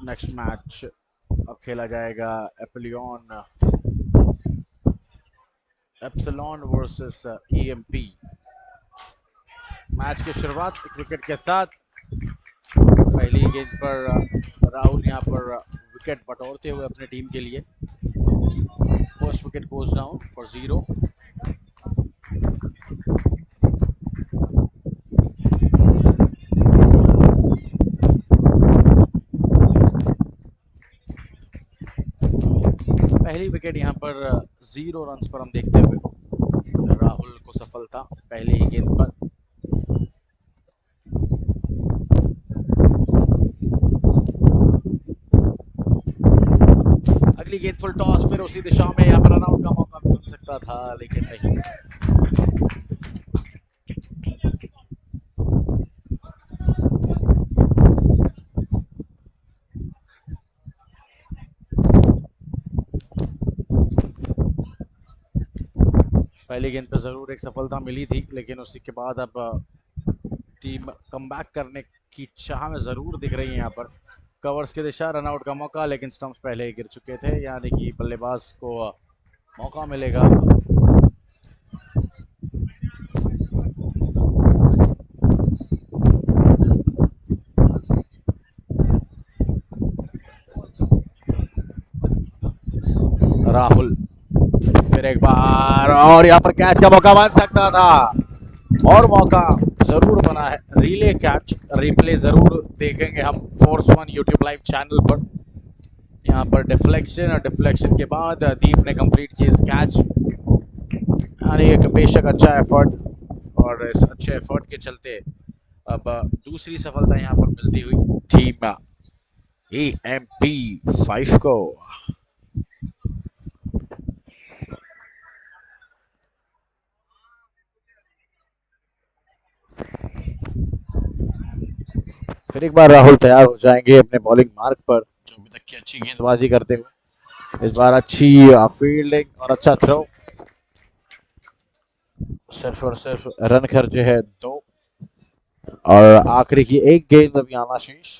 Next match अब खेला जाएगा एप्सिलॉन वर्सेस ईएमपी। मैच की शुरुआत एक विकेट के साथ। पहली गेंद पर राहुल यहां पर विकेट बटोरते हुए अपने टीम के लिए। First wicket goes down for 0। पहली विकेट यहां पर 0 रन पर हम देखते हुए राहुल को सफलता पहले ही गेंद पर। अगली गेंद फुल टॉस, फिर उसी दिशा में यहाँ पर रनआउट का मौका मिल सकता था लेकिन नहीं। पहली गेंद पर जरूर एक सफलता मिली थी लेकिन उसी के बाद अब टीम कमबैक करने की चाह में जरूर दिख रही है। यहाँ पर कवर्स की दिशा, रनआउट का मौका, लेकिन स्टंप्स पहले ही गिर चुके थे, यानी कि बल्लेबाज को मौका मिलेगा। राहुल फिर एक बार, और यहाँ पर कैच का मौका बन सकता था और मौका जरूर बना है। रिले कैच रिप्ले जरूर देखेंगे हम force one YouTube live channel पर। यहाँ पर डिफ्लेक्शन और डिफ्लेक्शन के बाद दीप ने कंप्लीट की इस कैच। यानी एक बेशक अच्छा एफर्ट, और इस अच्छे एफर्ट के चलते अब दूसरी सफलता यहाँ पर मिलती हुई टीम ईएमपी 5 को। फिर एक बार राहुल तैयार हो जाएंगे अपने बॉलिंग मार्क पर, जो अभी तक की अच्छी गेंदबाजी करते हुए। इस बार अच्छी फील्डिंग और अच्छा थ्रो। सिर्फ और सिर्फ रन खर्चे है 2 और आखिरी की एक गेंद अभी आना शेष।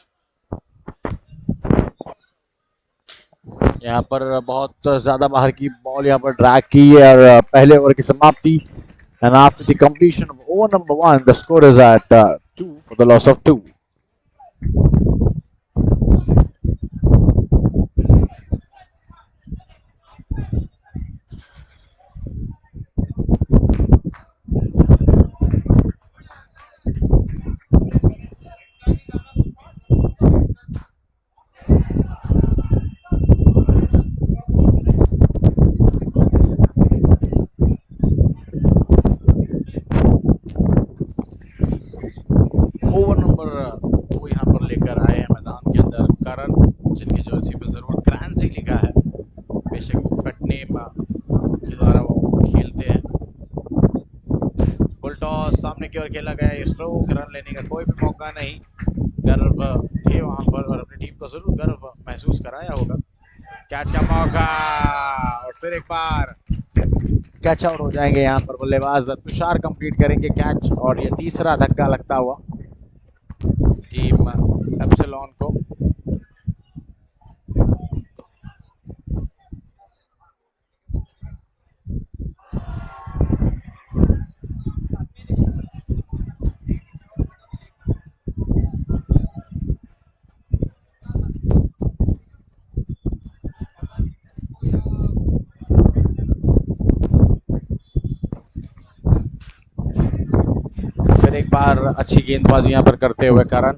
यहाँ पर बहुत ज्यादा बाहर की बॉल यहाँ पर ड्रैग की है और पहले ओवर की समाप्ति। And after the completion of over number 1, the score is at 2 for the loss of 2. Over number 2 यहाँ पर लेकर आए हैं मैदान के अंदर करण, जिनकी जर्सी पर जरूर क्रांसी लिखा है। बेशक पेट नेम के द्वारा वो खेलते हैं। फुल टॉस सामने की ओर खेला गया, स्ट्रोक, रन लेने का कोई भी मौका नहीं। गर्व थे वहां पर और अपनी टीम को जरूर गर्व महसूस कराया होगा। कैच का मौका, और फिर एक बार कैच आउट हो जाएंगे यहाँ पर बल्लेबाज तुषार कंप्लीट करेंगे कैच, और ये तीसरा धक्का लगता हुआ टीम एप्सिलॉन को। फिर एक बार अच्छी गेंदबाजी यहाँ पर करते हुए करण,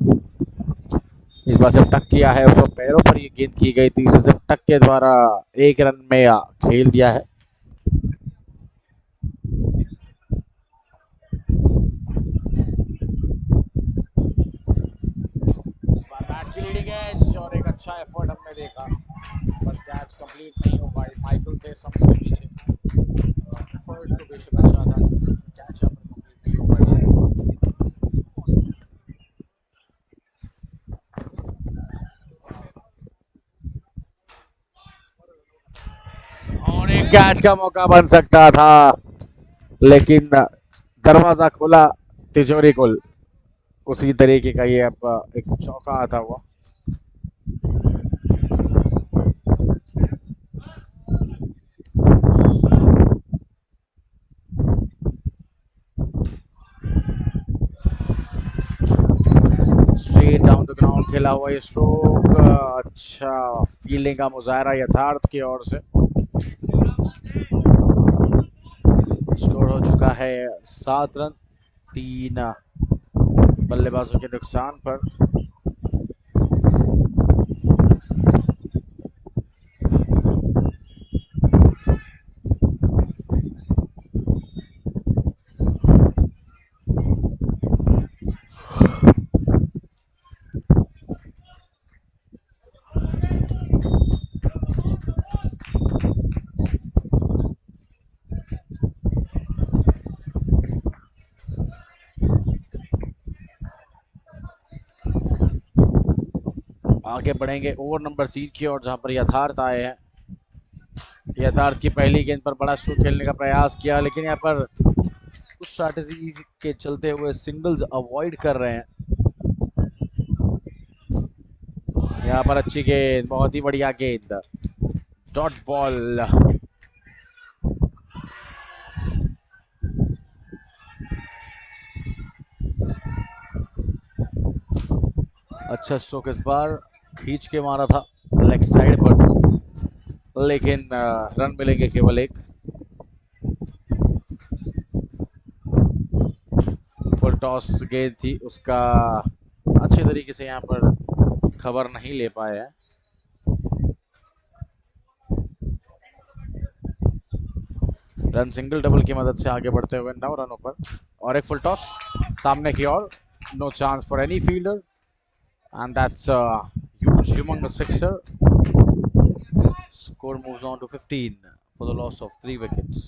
इस बार जब टक किया है उसको पैरों पर ये गेंद की गई थी, इसे टक के द्वारा एक रन में खेल दिया है। इस बार बैट की लीडिंग एज और एक अच्छा एफर्ट हमने देखा, पर कैच कंप्लीट नहीं हो पाई। माइकल थे स्टंप्स के पीछे, एफर्ट तो बेशक अच्छा था, कैच यहाँ पर कंप्लीट नहीं हो पाई। और एक कैच का मौका बन सकता था लेकिन दरवाजा खुला तिजोरी कुल। उसी तरीके का ये अब एक चौका आता हुआ। स्ट्रेट डाउन द ग्राउंड खेला हुआ ये स्ट्रोक, अच्छा फील्डिंग का मुजाहरा यथार्थ की ओर से। स्कोर हो चुका है 7 रन, 3 बल्लेबाजों के नुकसान पर। आगे बढ़ेंगे ओवर नंबर 3 की ओर, जहां पर यथार्थ आए हैं। यथार्थ की पहली गेंद पर बड़ा स्ट्रोक खेलने का प्रयास किया, लेकिन यहाँ पर कुछ स्ट्रैटेजी के चलते हुए सिंगल्स अवॉइड कर रहे हैं। यहाँ पर अच्छी गेंद, बहुत ही बढ़िया गेंद, डॉट बॉल। अच्छा स्ट्रोक इस बार, खींच के मारा था लेग साइड पर, लेकिन रन मिलेंगे केवल एक। फुल टॉस गेंद थी, उसका अच्छे तरीके से यहाँ पर खबर नहीं ले पाए हैं। रन सिंगल डबल की मदद से आगे बढ़ते हुए 9 रनों पर, और एक फुल टॉस सामने की ओर, no chance for any fielder, and that's huge humongous sixer. Score moves on to 15 for the loss of 3 wickets.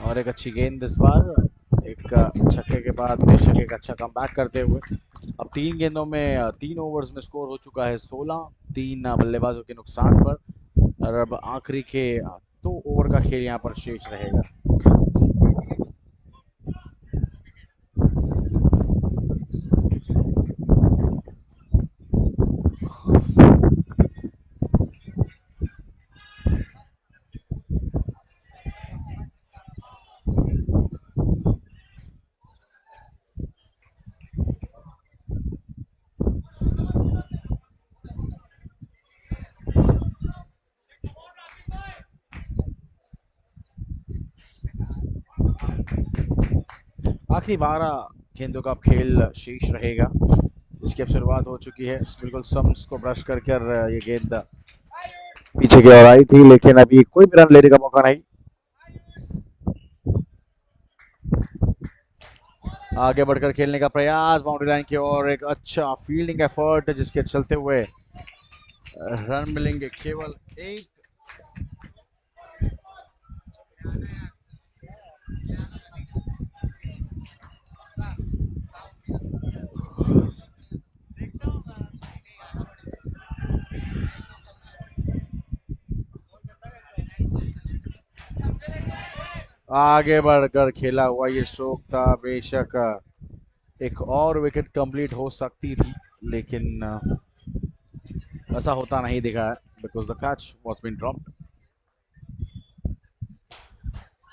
और एक अच्छी गेंद इस बार, एक छक्के के बाद बेशक एक अच्छा कमबैक करते हुए। अब 3 गेंदों में 3 ओवर्स में स्कोर हो चुका है 16, 3 बल्लेबाजों के नुकसान पर, और अब आखिरी के 2 ओवर का खेल यहाँ पर शेष रहेगा। आखिरी 12 गेंदों का खेल शेष रहेगा। इसकी अब शुरुआत हो चुकी है, बिल्कुल स्टंप्स को ब्रश कर ये गेंद पीछे की ओर आई थी, लेकिन अभी कोई भी रन लेने का मौका नहीं। आगे बढ़कर खेलने का प्रयास बाउंड्री लाइन की ओर, एक अच्छा फील्डिंग एफर्ट जिसके चलते हुए रन मिलेंगे केवल एक। आगे बढ़कर खेला हुआ ये स्ट्रोक था, बेशक एक और विकेट कंप्लीट हो सकती थी, लेकिन ऐसा होता नहीं दिखा है, because the catch was been dropped.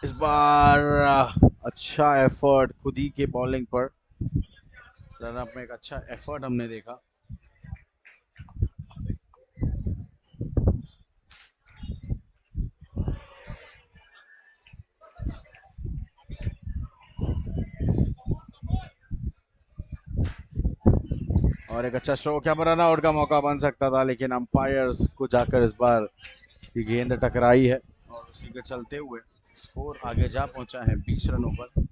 इस बार अच्छा एफर्ट खुद ही के बॉलिंग पर, रनअप में एक अच्छा एफर्ट हमने देखा। और एक अच्छा स्ट्रोक, यहाँ पर रन आउट का मौका बन सकता था, लेकिन अंपायर्स को जाकर इस बार ये गेंद टकराई है, और उसी के चलते हुए स्कोर आगे जा पहुंचा है 20 रनों पर।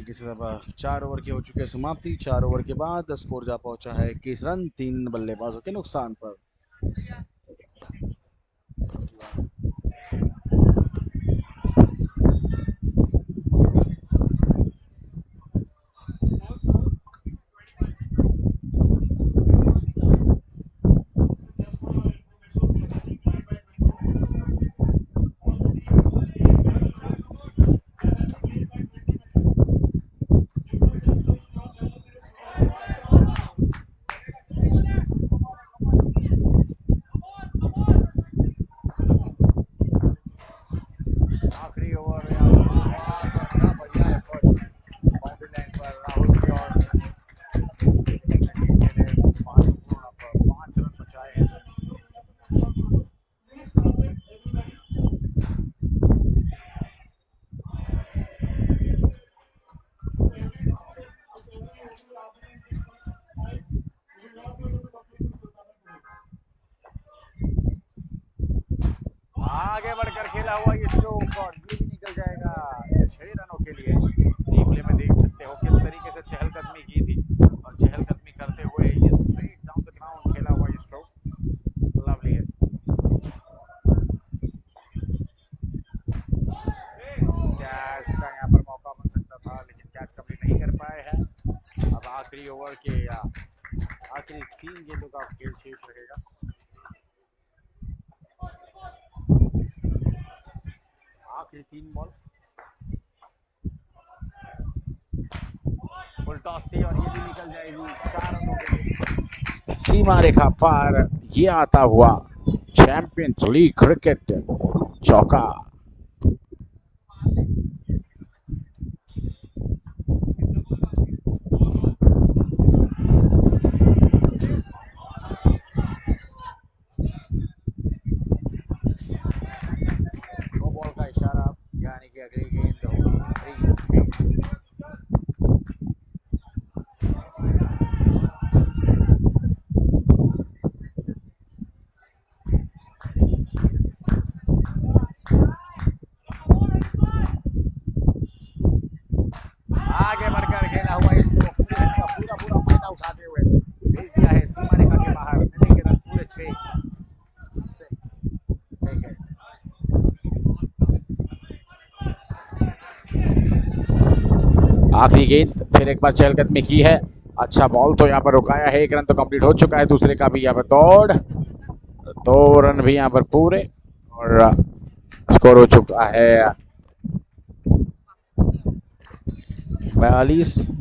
तरीके से अब 4 ओवर की हो चुकी है समाप्ति। 4 ओवर के बाद स्कोर जा पहुंचा है 21 रन 3 बल्लेबाजों के नुकसान पर। आखिरी ओवर क्या बढ़िया एफर्ट बाउंड्री लाइन पर राहुल की ओर से 5 रन बचाए हैं। आगे बढ़कर खेला हुआ ये स्ट्रोक और ये भी निकल जाएगा 6 रनों के लिए। रिप्ले में देख सकते हो किस तरीके से चहलकदमी की थी और चहलकदमी करते हुए ये स्ट्रेट डाउन द ग्राउंड खेला हुआ ये स्ट्रोक लवली है। कैच का यहाँ पर मौका बन सकता था लेकिन कैच कंप्लीट नहीं कर पाए हैं। अब आखिरी ओवर के आखिरी 3 गेंदों का खेल शेष रहेगा। आखिरी 3 बॉल फुल टॉस थी और ये भी निकल जाएगी 4 रनों के लिए। सीमा रेखा पार ये आता हुआ चैंपियंस लीग क्रिकेट चौका। नो बॉल का इशारा यानी कि अगली गेंद होगी फ्री। आगे बढ़कर खेला हुआ इस स्ट्रोक का पूरा पूरा फायदा उठाते हुए भेज दिया है सीमा रेखा के बाहर। मिलेंगे रन पूरे 6 आखिरी गेंद फिर एक बार चहलकदमी की है। अच्छा बॉल तो यहाँ पर रुकाया है। 1 रन तो कंप्लीट हो चुका है। दूसरे का भी यहाँ पर दौड़ 2 रन भी यहाँ पर पूरे और स्कोर हो चुका है 42।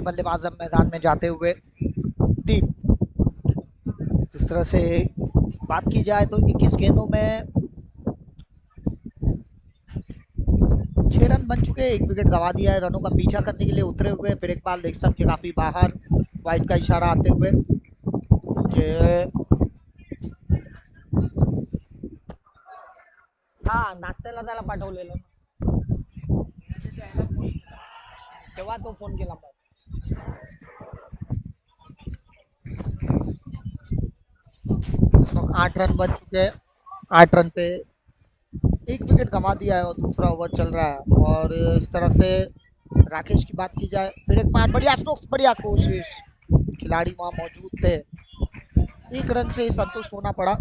बल्लेबाज अब मैदान में जाते हुए टीम। जिस तरह से बात की जाए तो 21 गेंदों में 6 रन बन चुके हैं, 1 विकेट गंवा दिया है। रनों का पीछा करने के लिए उतरे हुए, फिर एक बार लेग स्टंप के काफी बाहर, वाइड का इशारा आते हुए हा नाश्त्याला त्याला पाठवलेलं तेव्हा तो फोन केला मग। इस वक्त 8 रन बन चुके हैं, 8 रन पे 1 विकेट गंवा दिया है और दूसरा ओवर चल रहा है। और इस तरह से राकेश की बात की जाए, फिर एक बार बढ़िया स्ट्रोक्स, बढ़िया कोशिश, खिलाड़ी वहां मौजूद थे, 1 रन से संतुष्ट होना पड़ा।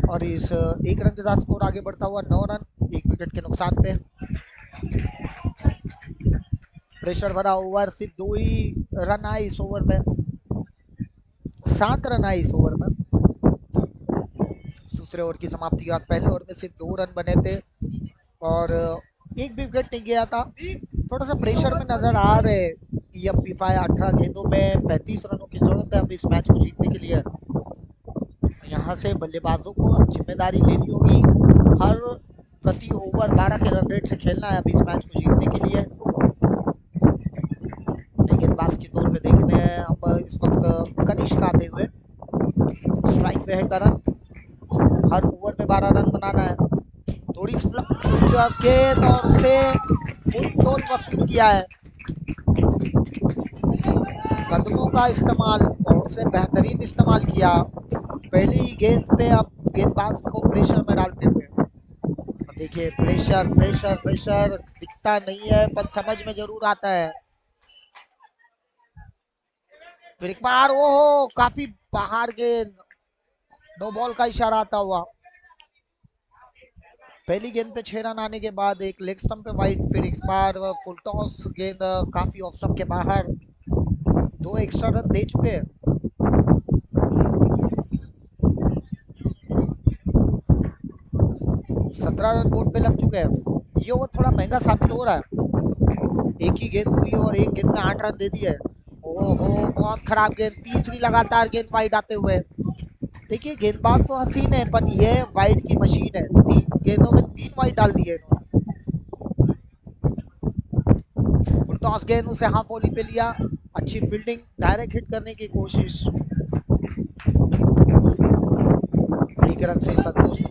और इस 1 रन के साथ स्कोर आगे बढ़ता हुआ 9 रन, 1 विकेट के नुकसान पे। प्रेशर भरा ओवर, सिर्फ 2 ही रन आए इस ओवर में, 7 रन आए इस ओवर में। दूसरे ओवर की समाप्ति के बाद पहले ओवर में सिर्फ 2 रन बने थे और 1 भी विकेट नहीं गया था। थोड़ा सा प्रेशर में नजर आ रहे EMP5। 18 गेंदों में 35 रनों की जरूरत है अब इस मैच को जीतने के लिए। यहाँ से बल्लेबाजों को अब जिम्मेदारी लेनी होगी, हर प्रति ओवर 12 के रन रेट से खेलना है अब इस मैच को जीतने के लिए। गेंदबाज के तौर पे देखने हम इस वक्त कनिष्क आते हुए, स्ट्राइक पे है करण, हर ओवर में 12 रन बनाना है। थोड़ी गेंद और उसे फुल वसूल किया है, कदमों का इस्तेमाल और उसे बेहतरीन इस्तेमाल किया पहली गेंद पे। अब गेंदबाज को प्रेशर में डालते हुए देखिए, प्रेशर प्रेशर प्रेशर दिखता नहीं है पर समझ में जरूर आता है। फिर एक बार ओहो, काफी बाहर गेंद, नो बॉल का इशारा आता हुआ। पहली गेंद पे 6 रन आने के बाद एक लेग स्टंप पे वाइड, फिर एक बार फुल टॉस गेंद काफी ऑफ स्टंप के बाहर, 2 एक्स्ट्रा रन दे चुके हैं। 17 रन बोर्ड पे लग चुके हैं। ये ओवर थोड़ा महंगा साबित हो रहा है, एक ही गेंद हुई और एक गेंद में 8 रन दे दिए। ओहो, बहुत खराब गेंद, तीसरी लगातार गेंद वाइड आते हुए। देखिए गेंदबाज तो हसीन है पर ये वाइड की मशीन है, 3 गेंदों में 3 वाइड डाल दिए इन्होंने। फुल टॉस गेंद, उसे हाफ वॉली पे लिया, अच्छी फील्डिंग, डायरेक्ट हिट करने की कोशिश, 1 रन से संतुष्ट।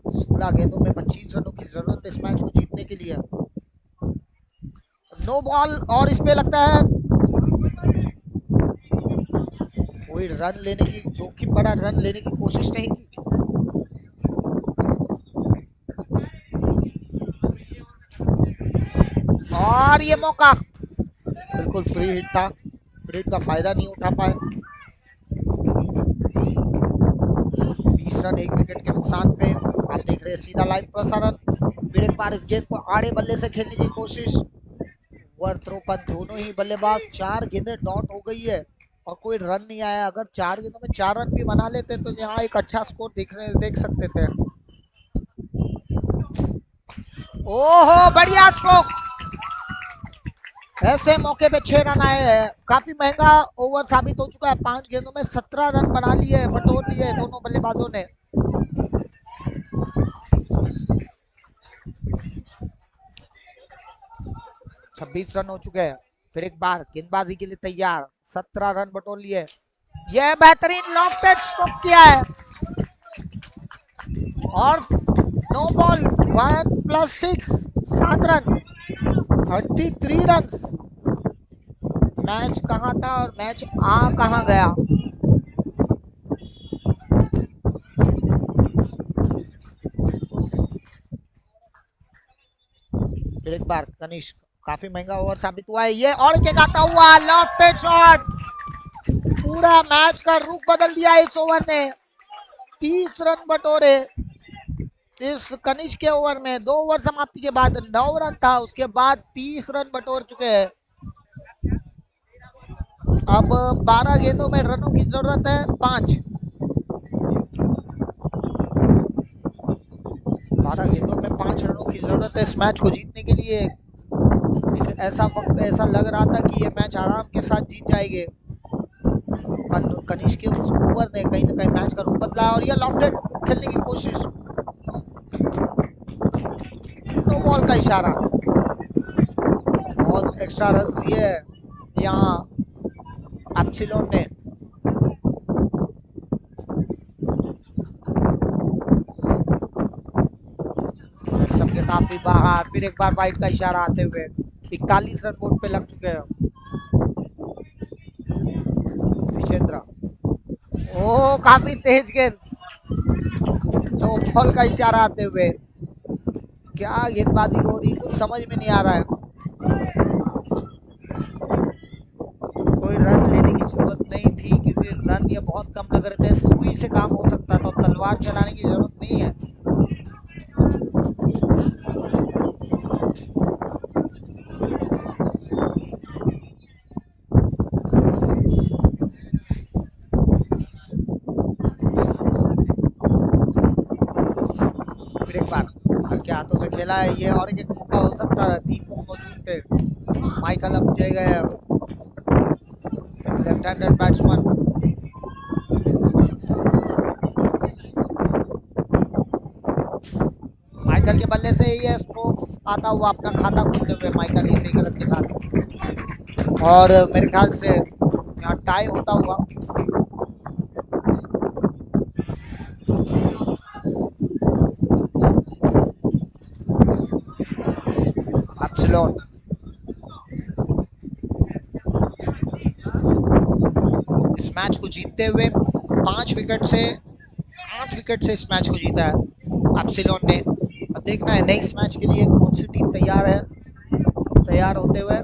16 गेंदों में 25 रनों की जरूरत है इस मैच को जीतने के लिए। नो बॉल और इस पे लगता है कोई रन लेने की, जोखिम बड़ा रन लेने की कोशिश नहीं की। और ये मौका बिल्कुल फ्री हिट था, फ्री हिट का फायदा नहीं उठा पाए। 20 रन 1 विकेट के नुकसान पे। आप देख रहे हैं सीधा लाइव प्रसारण, फिर एक बार इस गेंद को आड़े बल्ले से खेलने की कोशिश, ओवर थ्रो पर दोनों ही बल्लेबाज, 4 गेंदें डॉट हो गई है और कोई रन नहीं आया। अगर 4 गेंदों में 4 रन भी बना लेते तो यहाँ एक अच्छा स्कोर देख सकते थे। ओहो, बढ़िया स्ट्रोक, ऐसे मौके पे 6 रन आए हैं, काफी महंगा ओवर साबित हो चुका है। 5 गेंदों में 17 रन बना लिए, बटोर लिए दोनों बल्लेबाजों ने। छब्बीस रन हो चुके हैं, फिर एक बार गेंदबाजी के लिए तैयार, 17 रन बटोर लिए। यह बेहतरीन लॉफ्टेड स्ट्रोक किया है और no ball, 1 + 6, 7 run, 33 run. Match कहाँ था और मैच आ कहाँ गया। फिर एक बार कनिष्क, काफी महंगा ओवर साबित हुआ है ये, और के गाता हुआ लॉफ्टेड शॉट, पूरा मैच का रुख बदल दिया इस ओवर ने। 30 रन बटोरे इस कनिष्क के ओवर में। 2 ओवर समाप्ति के बाद 9 रन था, उसके बाद 30 रन बटोर चुके हैं। अब 12 गेंदों में रनों की जरूरत है 5। 12 गेंदों में 5 रनों की की जरूरत है इस मैच को जीतने के लिए। एक ऐसा वक्त ऐसा लग रहा था कि ये मैच आराम के साथ जीत जाएंगे, पर कनिष्क के उस ओवर ने कहीं ना कहीं मैच का रुख बदला और ये लॉफ्टेड खेलने की कोशिश, नो बॉल का इशारा। बहुत एक्स्ट्रा रन दिए यहाँ एप्सिलॉन ने। सबके काफी बाहर, फिर एक बार वाइड का इशारा आते हुए 41 रन बोर्ड पे लग चुके हैं विजेंद्र। ओ काफी तेज गेंद, नो बॉल का इशारा आते हुए। क्या गेंदबाजी हो रही कुछ समझ में नहीं आ रहा है। कोई रन लेने की जरूरत नहीं थी क्योंकि रन ये बहुत कम लग रहे थे, सुई से काम हो सकता था, तलवार चलाने की जरूरत नहीं है। फिर एक बार हल्के हाथों से खेला है ये, और एक मौका हो सकता है, 3 फॉर्म मौजूद थे। माइकल अब जय गए, लेफ्ट हैंडेड बैट्समैन। माइकल के बल्ले से ये स्ट्रोक्स आता हुआ अपना खाता खोलते हुए माइकल ही सही गलत के साथ, और मेरे ख्याल से यहाँ टाई होता हुआ। एप्सिलॉन इस मैच को जीतते हुए 5 विकेट से 8 विकेट से इस मैच को जीता है एप्सिलॉन ने। अब देखना है नेक्स्ट मैच के लिए कौन सी टीम तैयार है, तैयार होते हुए।